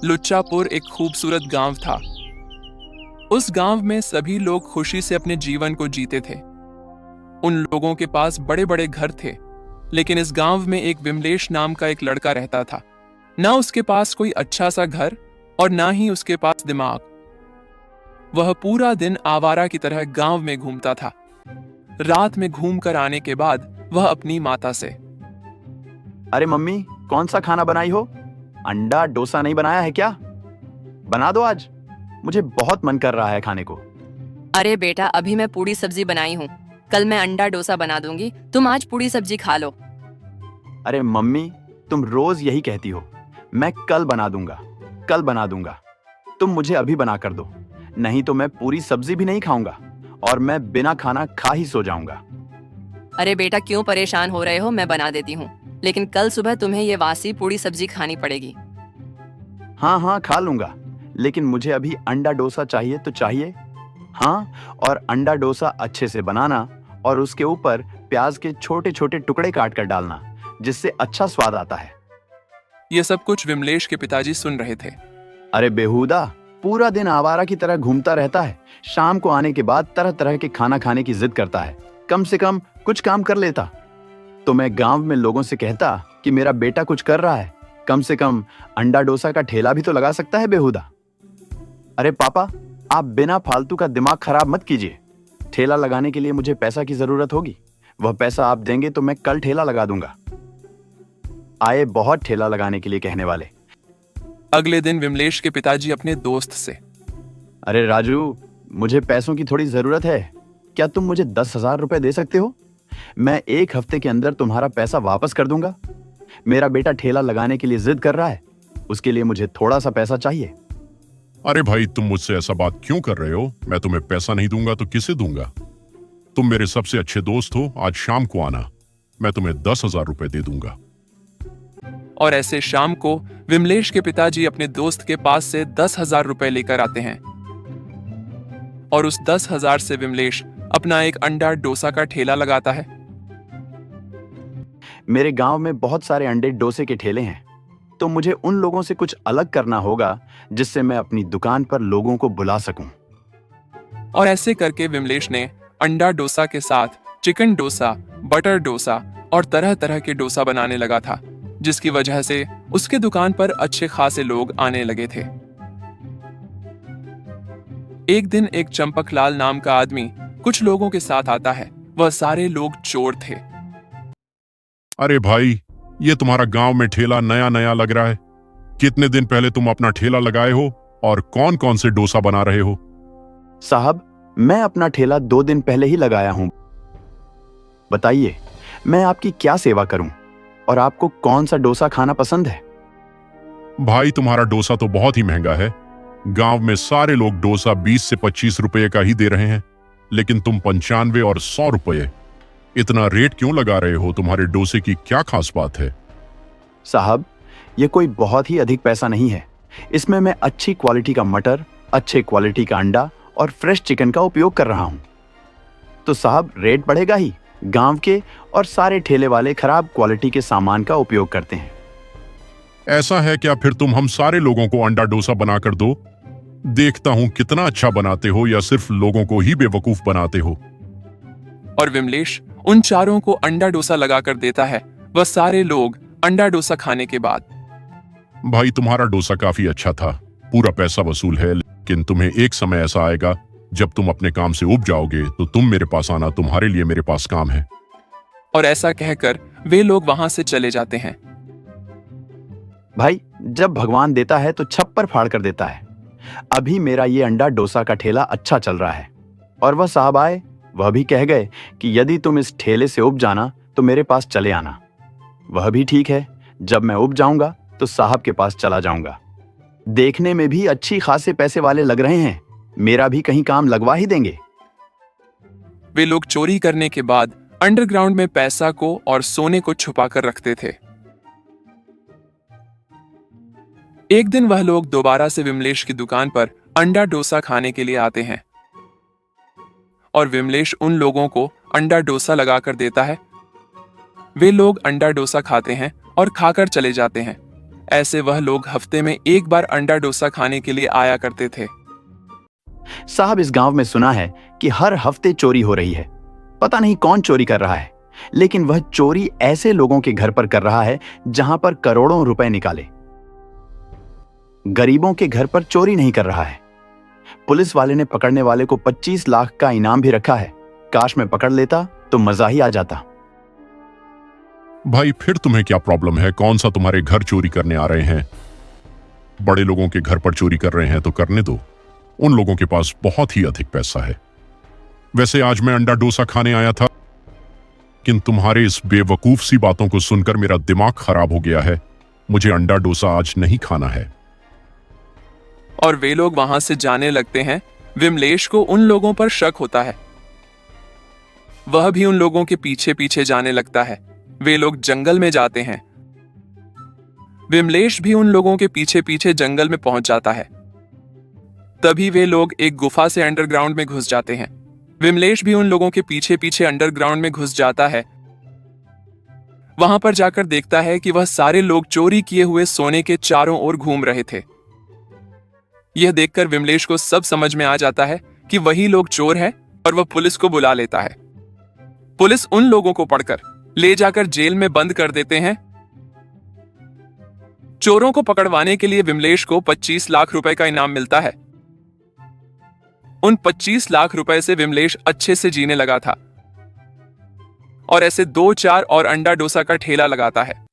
लुच्चापुर एक खूबसूरत गांव था। उस गांव में सभी लोग खुशी से अपने जीवन को जीते थे। उन लोगों के पास बड़े बड़े घर थे, लेकिन इस गांव में एक विमलेश नाम का एक लड़का रहता था। ना उसके पास कोई अच्छा सा घर और ना ही उसके पास दिमाग। वह पूरा दिन आवारा की तरह गांव में घूमता था। रात में घूम कर आने के बाद वह अपनी माता से, अरे मम्मी, कौन सा खाना बनाई हो? अंडा डोसा नहीं बनाया है क्या? बना दो आज, मुझे बहुत मन कर रहा है खाने को। अरे बेटा, अभी मैं पूड़ी सब्जी बनाई हूँ। कल मैं अंडा डोसा बना दूंगी, तुम आज पूड़ी सब्जी खा लो। अरे मम्मी, तुम रोज यही कहती हो, मैं कल बना दूंगा, कल बना दूंगा। तुम मुझे अभी बना कर दो, नहीं तो मैं पूरी सब्जी भी नहीं खाऊंगा और मैं बिना खाना खा ही सो जाऊंगा। अरे बेटा, क्यों परेशान हो रहे हो? मैं बना देती हूँ, लेकिन कल सुबह तुम्हें ये वासी पूड़ी सब्जी खानी पड़ेगी। हाँ हाँ, खा लूंगा, लेकिन मुझे अभी अंडा डोसा चाहिए तो चाहिए। हाँ, और अंडा डोसा अच्छे से बनाना और उसके ऊपर प्याज के छोटे छोटे टुकड़े काट कर डालना, जिससे अच्छा स्वाद आता है। यह सब कुछ विमलेश के पिताजी सुन रहे थे। अरे बेहुदा, पूरा दिन आवारा की तरह घूमता रहता है। शाम को आने के बाद तरह तरह के खाना खाने की जिद करता है। कम से कम कुछ काम कर लेता तो मैं गांव में लोगों से कहता कि मेरा बेटा कुछ कर रहा है। कम से कम अंडा डोसा का ठेला भी तो लगा सकता है बेहुदा। अरे पापा, आप बिना फालतू का दिमाग खराब मत कीजिए। ठेला लगाने के लिए मुझे पैसा की जरूरत होगी। वह पैसा आप देंगे तो मैं कल ठेला लगा दूंगा। आए बहुत ठेला लगाने के लिए कहने वाले। अगले दिन विमलेश के पिताजी अपने दोस्त से, अरे राजू, मुझे पैसों की थोड़ी जरूरत है। क्या तुम मुझे 10,000 रुपए दे सकते हो? मैं 1 हफ्ते के अंदर तुम्हारा पैसा वापस कर दूंगा। मेरा बेटा ठेला लगाने के लिए जिद कर रहा है, उसके लिए मुझे थोड़ा सा पैसा चाहिए। अरे भाई, तुम मुझसे ऐसा बात क्यों कर रहे हो? मैं तुम्हें पैसा नहीं दूंगा तो किसे दूंगा? तुम मेरे सबसे अच्छे दोस्त हो। आज शाम को आना, मैं तुम्हें 10,000 रुपए दे दूंगा। और ऐसे शाम को विमलेश के पिताजी अपने दोस्त के पास से 10,000 रुपए लेकर आते हैं और उस 10,000 से विमलेश अपना एक अंडा डोसा का ठेला लगाता है। मेरे गांव में बहुत सारे अंडे डोसे के ठेले हैं, तो मुझे उन लोगों से कुछ अलग करना होगा, जिससे मैं अपनी दुकान पर लोगों को बुला सकूं। और ऐसे करके विमलेश ने अंडा डोसा के साथ चिकन डोसा, बटर डोसा और तरह तरह के डोसा बनाने लगा था, जिसकी वजह से उसके दुकान पर अच्छे खासे लोग आने लगे थे। एक दिन एक चंपकलाल नाम का आदमी कुछ लोगों के साथ आता है। वह सारे लोग चोर थे। अरे भाई, ये तुम्हारा गांव में ठेला नया नया लग रहा है। कितने दिन पहले तुम अपना ठेला लगाए हो और कौन कौन से डोसा बना रहे हो? साहब, मैं अपना ठेला 2 दिन पहले ही लगाया हूं। बताइए, मैं आपकी क्या सेवा करूं और आपको कौन सा डोसा खाना पसंद है? भाई, तुम्हारा डोसा तो बहुत ही महंगा है। गांव में सारे लोग डोसा 20 से 25 रुपए का ही दे रहे हैं, लेकिन तुम 95 और 100 रुपए। इतना रेट क्यों लगा रहे हो? तुम्हारे डोसे की क्या खास बात है? साहब, ये कोई बहुत ही अधिक पैसा नहीं है। इसमें मैं अच्छी क्वालिटी का मटर, अच्छे क्वालिटी का अंडा और फ्रेश चिकन का उपयोग कर रहा हूं। तो साहब, रेट बढ़ेगा ही। गांव के और सारे ठेले वाले खराब क्वालिटी के सामान का उपयोग करते हैं। ऐसा है क्या? फिर तुम हम सारे लोगों को अंडा डोसा बनाकर दो। देखता हूं कितना अच्छा बनाते हो या सिर्फ लोगों को ही बेवकूफ बनाते हो। और विमलेश उन चारों को अंडा डोसा लगाकर देता है। वह सारे लोग अंडा डोसा खाने के बाद, भाई, तुम्हारा डोसा काफी अच्छा था, पूरा पैसा वसूल है, लेकिन तुम्हें एक समय ऐसा आएगा जब तुम अपने काम से उब जाओगे तो तुम मेरे पास आना, तुम्हारे लिए मेरे पास काम है। और ऐसा कहकर वे लोग वहां से चले जाते हैं। भाई, जब भगवान देता है तो छप्पर फाड़ कर देता है। अभी मेरा ये अंडा डोसा का ठेला अच्छा चल रहा है और वह साहब आए, वह भी कह गए कि यदि तुम इस ठेले से उब जाना तो मेरे पास चले आना। वह भी ठीक है, जब मैं उब जाऊंगा तो साहब के पास चला जाऊंगा। देखने में भी अच्छी खासे पैसे वाले लग रहे हैं, मेरा भी कहीं काम लगवा ही देंगे। वे लोग चोरी करने के बाद अंडरग्राउंड में पैसा को और सोने को छुपा कर रखते थे। एक दिन वह लोग दोबारा से विमलेश की दुकान पर अंडा डोसा खाने के लिए आते हैं और विमलेश उन लोगों को अंडा डोसा लगाकर देता है। वे लोग अंडा डोसा खाते हैं और खाकर चले जाते हैं। ऐसे वह लोग हफ्ते में एक बार अंडा डोसा खाने के लिए आया करते थे। साहब, इस गांव में सुना है कि हर हफ्ते चोरी हो रही है। पता नहीं कौन चोरी कर रहा है, लेकिन वह चोरी ऐसे लोगों के घर पर कर रहा है जहां पर करोड़ों रुपए निकाले। गरीबों के घर पर चोरी नहीं कर रहा है। पुलिस वाले ने पकड़ने वाले को 25 लाख का इनाम भी रखा है। काश मैं पकड़ लेता तो मजा ही आ जाता। भाई फिर तुम्हें क्या प्रॉब्लम है? कौन सा तुम्हारे घर चोरी करने आ रहे हैं? बड़े लोगों के घर पर चोरी कर रहे हैं तो करने दो, उन लोगों के पास बहुत ही अधिक पैसा है। वैसे आज मैं अंडा डोसा खाने आया था, लेकिन तुम्हारे इस बेवकूफ सी बातों को सुनकर मेरा दिमाग खराब हो गया है। मुझे अंडा डोसा आज नहीं खाना है। और वे लोग वहां से जाने लगते हैं। विमलेश को उन लोगों पर शक होता है। वह भी उन लोगों के पीछे पीछे जाने लगता है। वे लोग जंगल में जाते हैं। विमलेश भी उन लोगों के पीछे पीछे जंगल में पहुंच जाता है। तभी वे लोग एक गुफा से अंडरग्राउंड में घुस जाते हैं। विमलेश भी उन लोगों के पीछे पीछे अंडरग्राउंड में घुस जाता है। वहां पर जाकर देखता है कि वह सारे लोग चोरी किए हुए सोने के चारों ओर घूम रहे थे। यह देखकर विमलेश को सब समझ में आ जाता है कि वही लोग चोर हैं और वह पुलिस को बुला लेता है। पुलिस उन लोगों को पकड़कर ले जाकर जेल में बंद कर देते हैं। चोरों को पकड़वाने के लिए विमलेश को 25 लाख रुपए का इनाम मिलता है। उन 25 लाख रुपए से विमलेश अच्छे से जीने लगा था और ऐसे 2-4 और अंडा डोसा का ठेला लगाता है।